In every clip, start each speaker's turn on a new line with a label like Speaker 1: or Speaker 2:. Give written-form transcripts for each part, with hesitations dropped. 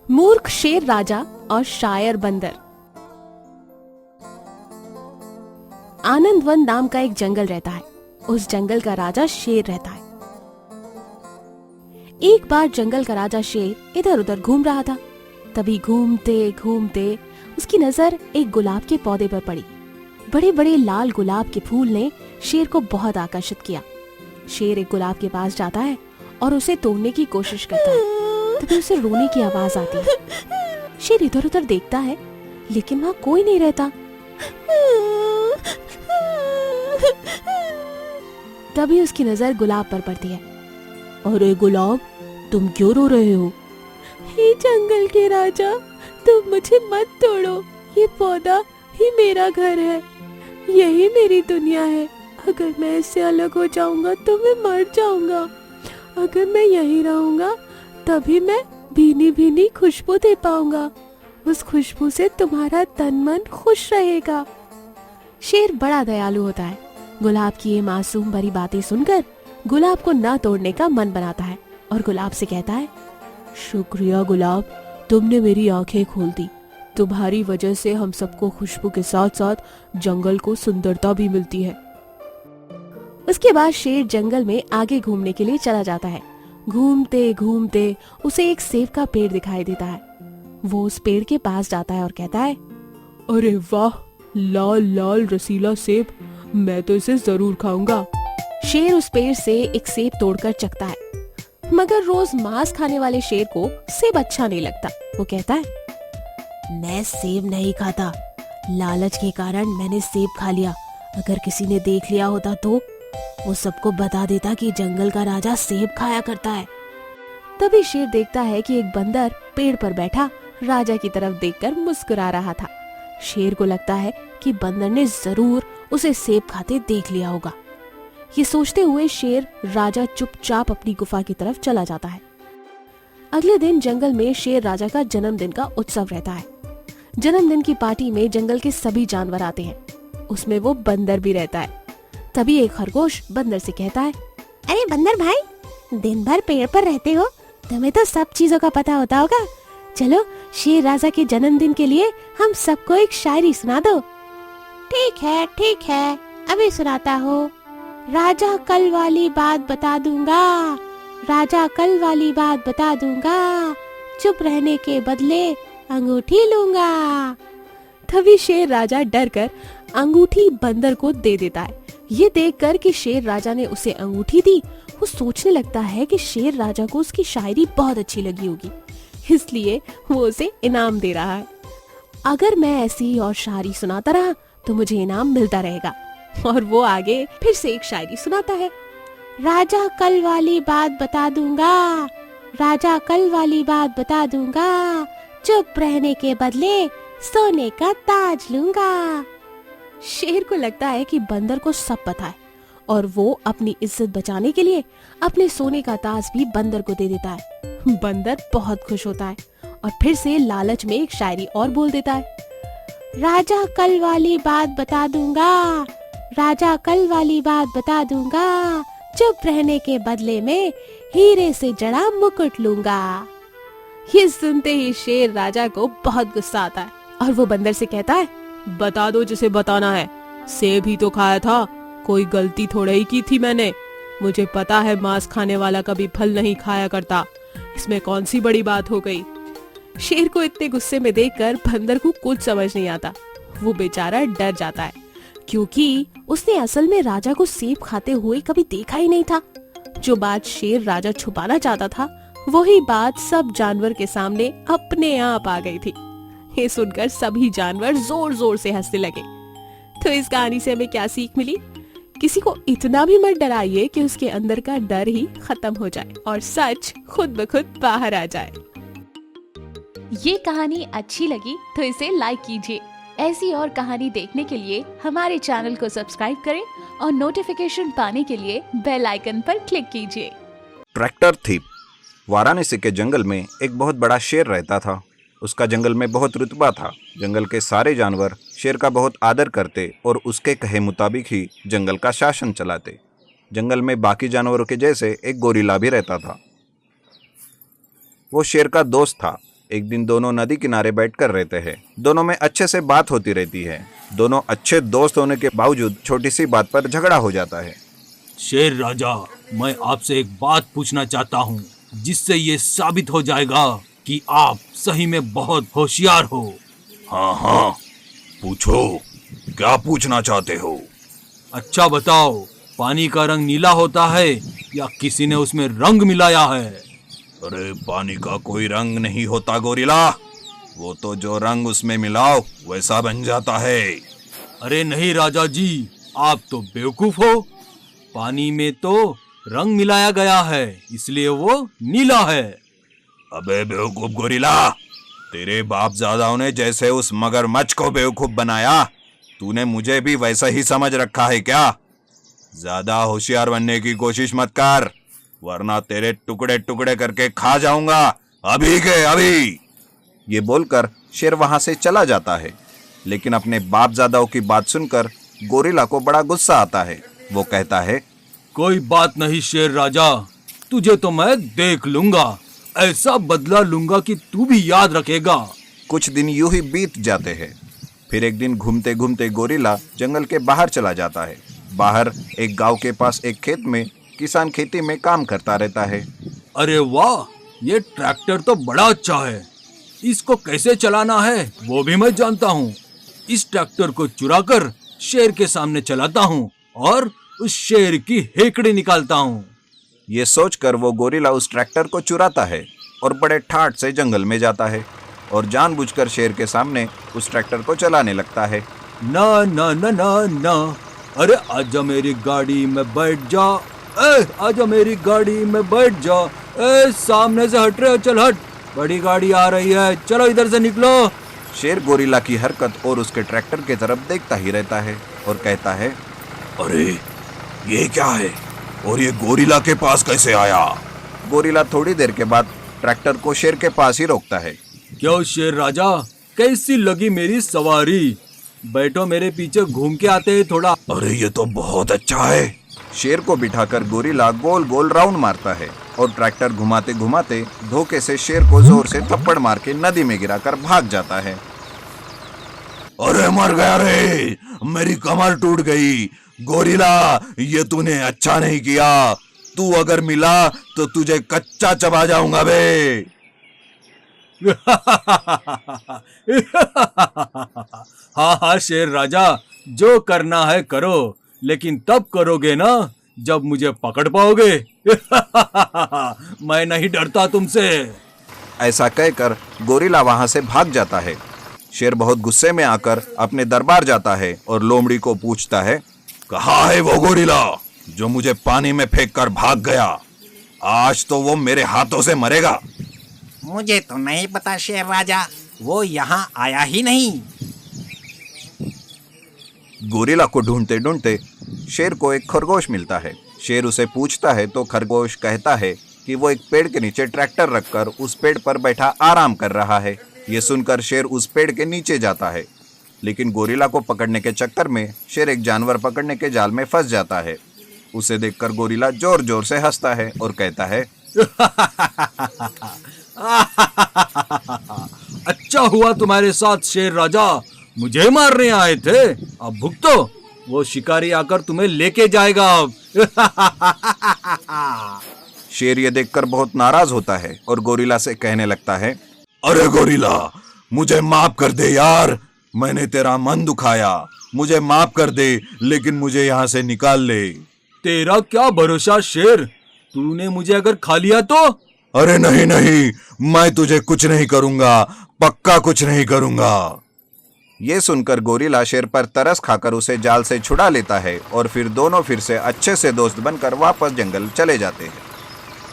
Speaker 1: मूर्ख शेर राजा और शायर बंदर। आनंदवन नाम का एक जंगल रहता है। उस जंगल का राजा शेर रहता है। एक बार जंगल का राजा शेर इधर उधर घूम रहा था। तभी घूमते घूमते उसकी नजर एक गुलाब के पौधे पर पड़ी। बड़े बड़े लाल गुलाब के फूल ने शेर को बहुत आकर्षित किया। शेर एक गुलाब के पास जाता है और उसे तोड़ने की कोशिश करता है। तभी उसे रोने की आवाज आती है। शेर इधर उधर देखता है, लेकिन वहाँ कोई नहीं रहता। तभी उसकी नजर गुलाब पर पड़ती है। अरे गुलाब, तुम क्यों रो रहे हो? हे जंगल के राजा, तुम मुझे मत तोड़ो। ये पौधा ही मेरा घर है, यही मेरी दुनिया है। अगर मैं इससे अलग हो जाऊंगा तो मैं मर जाऊंगा। अगर मैं यहीं रहूंगा तभी मैं भीनी भीनी खुशबू दे पाऊंगा। उस खुशबू से तुम्हारा तन मन खुश रहेगा। शेर बड़ा दयालु होता है। गुलाब की ये मासूम भरी बातें सुनकर गुलाब को न तोड़ने का मन बनाता है और गुलाब से कहता है, शुक्रिया गुलाब, तुमने मेरी आंखें खोल दी। तुम्हारी वजह से हम सबको खुशबू के साथ साथ जंगल को सुंदरता भी मिलती है। उसके बाद शेर जंगल में आगे घूमने के लिए चला जाता है। घूमते घूमते उसे एक सेब का पेड़ दिखाई देता है। वो उस पेड़ के पास जाता है और कहता है, अरे वाह, लाल लाल रसीला सेब, मैं तो इसे जरूर खाऊंगा। शेर उस पेड़ से एक सेब तोड़कर चखता है, मगर रोज मांस खाने वाले शेर को सेब अच्छा नहीं लगता। वो कहता है, मैं सेब नहीं खाता, लालच के कारण मैंने सेब खा लिया। अगर किसी ने देख लिया होता तो वो सबको बता देता कि जंगल का राजा सेब खाया करता है। तभी शेर देखता है कि एक बंदर पेड़ पर बैठा राजा की तरफ देखकर मुस्कुरा रहा था। शेर को लगता है कि बंदर ने जरूर उसे सेब खाते देख लिया होगा। ये सोचते हुए शेर राजा चुपचाप अपनी गुफा की तरफ चला जाता है। अगले दिन जंगल में शेर राजा का जन्मदिन का उत्सव रहता है। जन्मदिन की पार्टी में जंगल के सभी जानवर आते हैं। उसमें वो बंदर भी रहता है। तभी एक खरगोश बंदर से कहता है, अरे बंदर भाई, दिन भर पेड़ पर रहते हो, तुम्हें तो सब चीजों का पता होता होगा। चलो शेर राजा के जन्मदिन के लिए हम सबको एक शायरी सुना दो। ठीक है, अभी सुनाता हूँ। राजा कल वाली बात बता दूंगा, राजा कल वाली बात बता दूंगा, चुप रहने के बदले अंगूठी लूंगा। तभी शेर राजा डर कर अंगूठी बंदर को दे देता है। ये देखकर कि शेर राजा ने उसे अंगूठी दी, वो सोचने लगता है कि शेर राजा को उसकी शायरी बहुत अच्छी लगी होगी, इसलिए वो उसे इनाम दे रहा है। अगर मैं ऐसी और शायरी सुनाता रहा तो मुझे इनाम मिलता रहेगा। और वो आगे फिर से एक शायरी सुनाता है। राजा कल वाली बात बता दूंगा, राजा कल वाली बात बता दूंगा, चुप रहने के बदले सोने का ताज लूंगा। शेर को लगता है कि बंदर को सब पता है और वो अपनी इज्जत बचाने के लिए अपने सोने का ताज भी बंदर को दे देता है। बंदर बहुत खुश होता है और फिर से लालच में एक शायरी और बोल देता है। राजा कल वाली बात बता दूंगा, राजा कल वाली बात बता दूंगा, चुप रहने के बदले में हीरे से जड़ा मुकुट लूंगा। ये सुनते ही शेर राजा को बहुत गुस्सा आता है और वो बंदर से कहता है, बता दो जिसे बताना है, सेब ही तो खाया था, कोई गलती थोड़ा ही की थी मैंने। मुझे पता है मांस खाने वाला कभी फल नहीं खाया करता, इसमें कौन सी बड़ी बात हो गई। शेर को इतने गुस्से में देखकर बंदर को कुछ समझ नहीं आता। वो बेचारा डर जाता है, क्योंकि उसने असल में राजा को सेब खाते हुए कभी देखा ही नहीं था। जो बात शेर राजा छुपाना चाहता था, वही बात सब जानवर के सामने अपने आप आ गई थी। ये सुनकर सभी जानवर जोर जोर से हंसने लगे। तो इस कहानी से हमें क्या सीख मिली? किसी को इतना भी मत डराइए कि उसके अंदर का डर ही खत्म हो जाए और सच खुद ब खुद बाहर आ जाए।
Speaker 2: ये कहानी अच्छी लगी तो इसे लाइक कीजिए। ऐसी और कहानी देखने के लिए हमारे चैनल को सब्सक्राइब करें और नोटिफिकेशन पाने के लिए बेल आइकन पर क्लिक कीजिए।
Speaker 3: Tractor thief. वाराणसी के जंगल में एक बहुत बड़ा शेर रहता था। उसका जंगल में बहुत रुतबा था। जंगल के सारे जानवर शेर का बहुत आदर करते और उसके कहे मुताबिक ही जंगल का शासन चलाते। जंगल में बाकी जानवरों के जैसे एक गोरिल्ला भी रहता था। वो शेर का दोस्त था। एक दिन दोनों नदी किनारे बैठकर रहते हैं। दोनों में अच्छे से बात होती रहती है। दोनों अच्छे दोस्त होने के बावजूद छोटी सी बात पर झगड़ा हो जाता है।
Speaker 4: शेर राजा, मैं आपसे एक बात पूछना चाहता हूँ जिससे ये साबित हो जाएगा कि आप सही में बहुत होशियार हो।
Speaker 5: हाँ हाँ, पूछो, क्या पूछना चाहते हो?
Speaker 4: अच्छा बताओ, पानी का रंग नीला होता है या किसी ने उसमें रंग मिलाया है?
Speaker 5: अरे पानी का कोई रंग नहीं होता गोरिल्ला, वो तो जो रंग उसमें मिलाओ वैसा बन जाता है।
Speaker 4: अरे नहीं राजा जी, आप तो बेवकूफ हो। पानी में तो रंग मिलाया गया है, इसलिए वो नीला है।
Speaker 5: अबे बेवकूफ गोरिल्ला, तेरे बाप दादाओं ने जैसे उस मगरमच्छ को बेवकूफ बनाया, तूने मुझे भी वैसा ही समझ रखा है क्या? ज्यादा होशियार बनने की कोशिश मत कर, वरना तेरे टुकड़े टुकड़े करके खा जाऊंगा, अभी के अभी।
Speaker 3: ये बोलकर शेर वहां से चला जाता है। लेकिन अपने बाप दादाओं की बात सुनकर गोरिल्ला को बड़ा गुस्सा आता है। वो कहता है,
Speaker 4: कोई बात नहीं शेर राजा, तुझे तो मैं देख लूंगा, ऐसा बदला लूंगा कि तू भी याद रखेगा।
Speaker 3: कुछ दिन यूं ही बीत जाते हैं। फिर एक दिन घूमते घूमते गोरिल्ला जंगल के बाहर चला जाता है। बाहर एक गांव के पास एक खेत में किसान खेती में काम करता रहता है।
Speaker 4: अरे वाह, ये ट्रैक्टर तो बड़ा अच्छा है, इसको कैसे चलाना है वो भी मैं जानता हूँ। इस ट्रैक्टर को चुराकर शेर के सामने चलाता हूँ और उस शेर की हेकड़ी निकालता हूँ।
Speaker 3: ये सोचकर वो गोरिल्ला उस ट्रैक्टर को चुराता है और बड़े ठाठ से जंगल में जाता है और जानबूझकर शेर के सामने उस ट्रैक्टर को चलाने लगता है।
Speaker 4: ना ना ना ना ना, अरे आजा मेरी गाड़ी में बैठ जा, आजा मेरी गाड़ी में बैठ जा, सामने से हट रहे हो, चल हट, बड़ी गाड़ी आ रही है, चलो इधर से निकलो।
Speaker 3: शेर गोरिल्ला की हरकत और उसके ट्रैक्टर की तरफ देखता ही रहता है और कहता है,
Speaker 5: अरे ये क्या है और ये गोरिल्ला के पास कैसे आया?
Speaker 3: गोरिल्ला थोड़ी देर के बाद ट्रैक्टर को शेर के पास ही रोकता है।
Speaker 4: क्यों शेर राजा, कैसी लगी मेरी सवारी? बैठो मेरे पीछे, घूम के आते हैं थोड़ा।
Speaker 5: अरे ये तो बहुत अच्छा है।
Speaker 3: शेर को बिठाकर गोरिल्ला गोल गोल राउंड मारता है और ट्रैक्टर घुमाते घुमाते धोखे से शेर को जोर से थप्पड़ मार के नदी में गिराकर भाग जाता है।
Speaker 5: अरे मर गया रे, मेरी कमर टूट गई। गोरिल्ला, ये तूने अच्छा नहीं किया, तू अगर मिला तो तुझे कच्चा चबा जाऊंगा बे।
Speaker 4: हाँ हाँ शेर राजा, जो करना है करो, लेकिन तब करोगे ना जब मुझे पकड़ पाओगे। मैं नहीं डरता तुमसे।
Speaker 3: ऐसा कहकर गोरिल्ला वहां से भाग जाता है। शेर बहुत गुस्से में आकर अपने दरबार जाता है और लोमड़ी को पूछता है,
Speaker 5: कहाँ है वो गोरिल्ला जो मुझे पानी में फेंक कर भाग गया? आज तो वो मेरे हाथों से मरेगा।
Speaker 6: मुझे तो नहीं पता शेर राजा, वो यहाँ आया ही नहीं।
Speaker 3: गोरिल्ला को ढूंढते ढूंढते शेर को एक खरगोश मिलता है। शेर उसे पूछता है तो खरगोश कहता है कि वो एक पेड़ के नीचे ट्रैक्टर रखकर उस पेड़ पर बैठा आराम कर रहा है। ये सुनकर शेर उस पेड़ के नीचे जाता है, लेकिन गोरिल्ला को पकड़ने के चक्कर में शेर एक जानवर पकड़ने के जाल में फंस जाता है। उसे देखकर गोरिल्ला जोर जोर से हंसता है और कहता है,
Speaker 4: अच्छा हुआ तुम्हारे साथ शेर राजा, मुझे मारने आए थे, अब भुगतो, वो शिकारी आकर तुम्हें लेके जाएगा अब।
Speaker 3: शेर ये देखकर बहुत नाराज होता है और गोरिल्ला से कहने लगता है,
Speaker 5: अरे गोरिल्ला, मुझे माफ कर दे यार, मैंने तेरा मन दुखाया, मुझे माफ कर दे, लेकिन मुझे यहाँ से निकाल ले।
Speaker 4: तेरा क्या भरोसा शेर, तूने मुझे अगर खा लिया तो?
Speaker 5: अरे नहीं नहीं, मैं तुझे कुछ नहीं करूंगा, पक्का कुछ नहीं करूंगा।
Speaker 3: ये सुनकर गोरिल्ला शेर पर तरस खाकर उसे जाल से छुड़ा लेता है और फिर दोनों फिर से अच्छे से दोस्त बनकर वापस जंगल चले जाते हैं।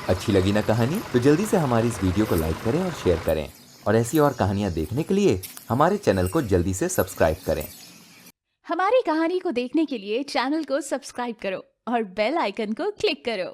Speaker 7: अच्छी लगी ना कहानी? तो जल्दी से हमारी इस वीडियो को लाइक करें और शेयर करें, और ऐसी और कहानियाँ देखने के लिए हमारे चैनल को जल्दी से सब्सक्राइब करें।
Speaker 2: हमारी कहानी को देखने के लिए चैनल को सब्सक्राइब करो और बेल आइकन को क्लिक करो।